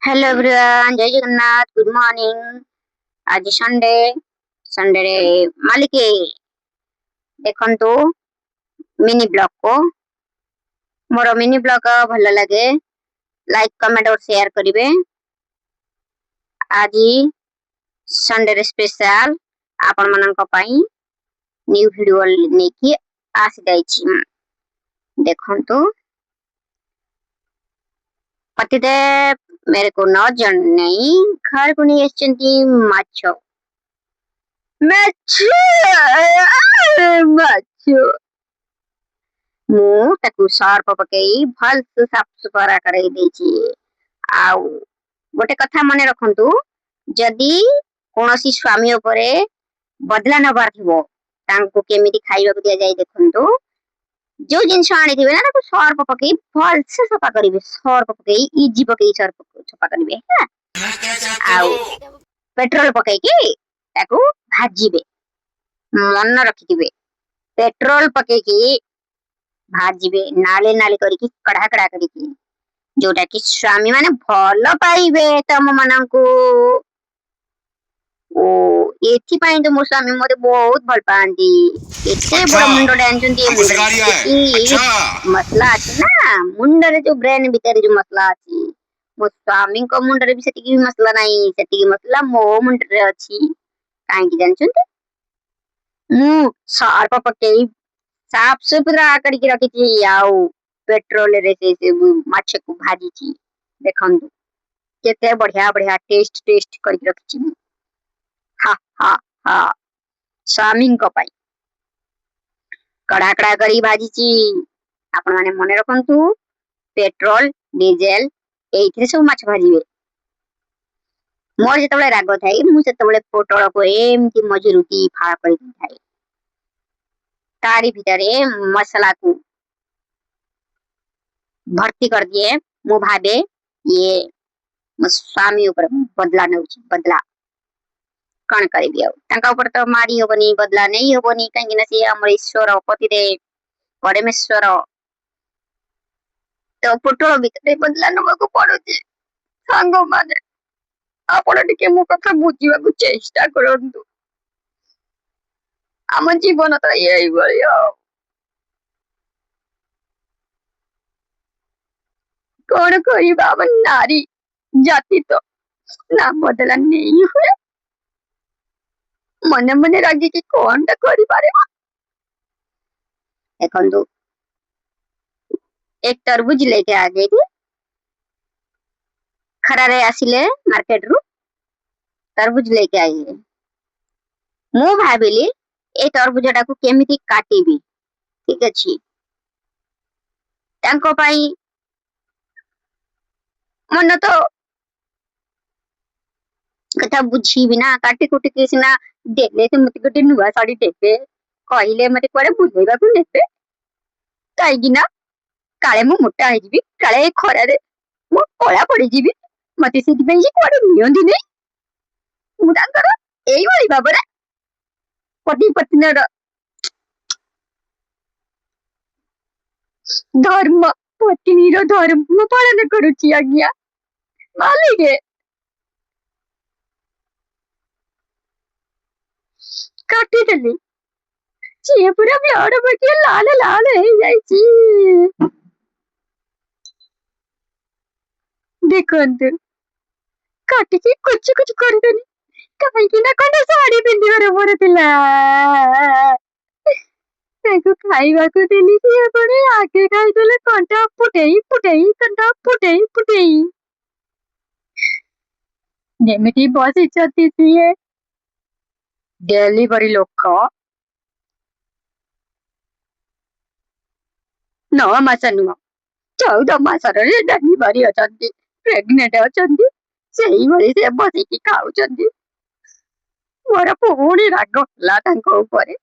Hello everyone, जय Jagannath, good morning. आज Sunday Sunday रे मालिके देखंतु मिनी ब्लॉग को मोर मिनी ब्लॉग भल लगे लाइक कमेंट और शेयर करिवे। आज संडे रे स्पेशल आपण मनन को पई न्यू वीडियो नेकी आसी जाईची। देखंतु पतिदेव मेरे को न जन नहीं घर को नहीं एसचंती माछो ମାଛ ମାଛ ମୁଁ ତାକୁ ସର୍ପ ପକେଇ ଭଲସେ ସଫା କରେଇ ଦେଇଛି। ଆଉ ଗୋଟେ କଥା ମନେ ରଖନ୍ତୁ, ଯଦି କୌଣସି ସ୍ୱାମୀ ଉପରେ ବଦଲା ନବାର ଥିବ ତାଙ୍କୁ କେମିତି ଖାଇବାକୁ ଦିଆଯାଏ ଦେଖନ୍ତୁ। ଯୋଉ ଜିନିଷ ଆଣିଥିବେ ନା ତାକୁ ସର୍ପ ପକେଇ ଭଲସେ ସଫା କରିବେ। ସର୍ପ ପକେଇ ଇଜି ପକେଇ ସଫା କରିବେ ହେଲା। ଆଉ ପେଟ୍ରୋଲ ପକେଇକି ତାକୁ ଭାଜିବେ। मन रखिथिबे पेट्रोल पकेकी भाजिबे नाले नाले करिकी कड़ा कड़ा करिकी, जोटा कि स्वामी माने भल पाइबे तम मानंकु। ओ एथि पाई तो मो स्वामी मते बहुत भल पांती। एते बड़ मुंडो डांचंती मसला अछि ना मुंडे रे जो ब्रेन भीतर जो मसला अछि मो स्वामी को मुंडे रे भी सेटिकी मसला नाही, सेटिकी मसला मो मुंडे रे अछि। काहे कि जानचंती मु सर्प पकेई साफ सुथरा करके रखी आउ पेट्रोल रे से माछ को भाजी छी। देखंतु केते बढ़िया बढ़िया टेस्ट टेस्ट करके रखी। हा हा हा स्वामी को पाई कड़ा कड़ा करी भाजी छी। आपण माने मने रखंतु पेट्रोल डीजल एइथरे सब माछ भाजीबे। मोर जेतबेले राग थाई मु सेतबेले पोटल को एमती मजरूती फाळ करि थाई। तारी भीतरे मसाला को भर्ती कर दिए। मु भाबे ये स्वामी ऊपर बदला नउची बदला कण करिबी। आ तांका ऊपर तो मारी होबनी बदला नहीं होबनी काहे कि से हमर ईश्वर पति दे परमेश्वर। तो पोटल भीतरे बदला नबा को पड़ुची। सांगो माने आपण टिके मो कथा बुझिबा को चेष्टा करंतु। आम जीवन तो यही भलिया कौन करिबा हम नारी जाति तो ना बदला नहीं हुए। मने मने रागी की कौन टा करि पारे। देखंतु एक तरबूज लेके आ गई थी खरारे आसिले मार्केट रु तरबूज लेके आई है। मु भाबिली ए तरबूजटा को केमिति काटिबी। ठीक अछि तांको पाई मन तो कथा बुझी बिना काटी कुटी के सिना देले से मते गोटे नुआ साड़ी देबे कहिले मते कोड़े बुझेबा को नेबे। काई कि ना काले मु मोटा हे जिबी काले खरा रे मु कोला पड़ी जिबी मते सेति पई जे कोड़े नियंदी नै। मु तांकर एई भली बाबरे पति पत्नीर धर्म पत्नीर धर्म पालन करूची आज्ञा मालिके। काटी देली चे पूरा ब्लड बके लाल लाल हे जाईची। देखंतु काटी के कुछ कुछ करदनी काहे कि ना कोन साड़ी पिंदिबार मोर थिला। ताको खाइबा को देली कि अपने आगे खाइ देले कंटा फुटेई फुटेई कंटा फुटेई फुटेई जेमिति बसी छती सिए डेलीवरी लोक 9 मास नुह 14 मास रे डेलीवरी अछंती प्रेग्नेंट अछंती सेही भली से बसी की खाउछंती। मोर पुणी राग हला तांको ऊपर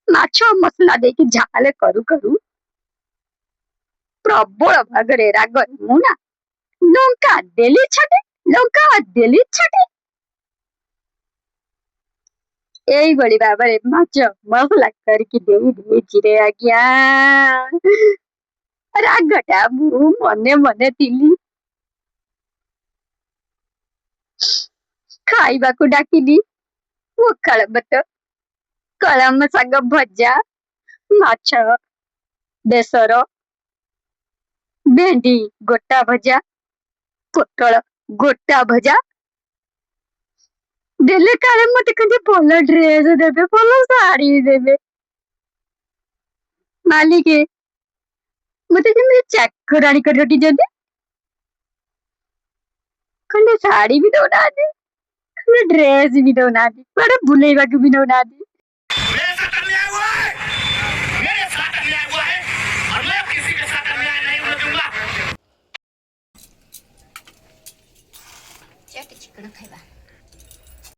माछ मसला देकी झाले करू करू प्रबल भागरे राग मु ना लंका देली छटे एई बड़ी बाबरे माछ मसला करके देई देची रे आज्ञा। रागटा मु मने मने तिली ଖାଇବାକୁ ଡାକିଲି ପଖାଳ ଭାତ, କଳମ ଶାଗ ଭଜା, ମାଛ ବେସର, ଭେଣ୍ଡି ଗୋଟା ଭଜା, ପୋଟଳ ଗୋଟା ଭଜା ଦେଲେ କାଳେ ମତେ କେମିତି ଭଲ ଡ୍ରେସ ଦେବେ, ଭଲ ଶାଢୀ ଦେବେ। ମାଲିକେ ମତେ ଯେମିତି ଚାକରାଣୀ କରି ରଖିଛନ୍ତି। ଖଣ୍ଡେ ଶାଢୀ ବି ଦଉନାହାନ୍ତି, ଖଣ୍ଡେ ଡ୍ରେସ ବି ଦଉନାହାନ୍ତି, କୁଆଡେ ବୁଲେଇବାକୁ ବି ନଉନାହାନ୍ତି। मेरे साथ अन्याय हुआ है, मेरे साथ अन्याय हुआ है और मैं किसी के साथ अन्याय नहीं होने दूंगा। चट चिकन खाइबा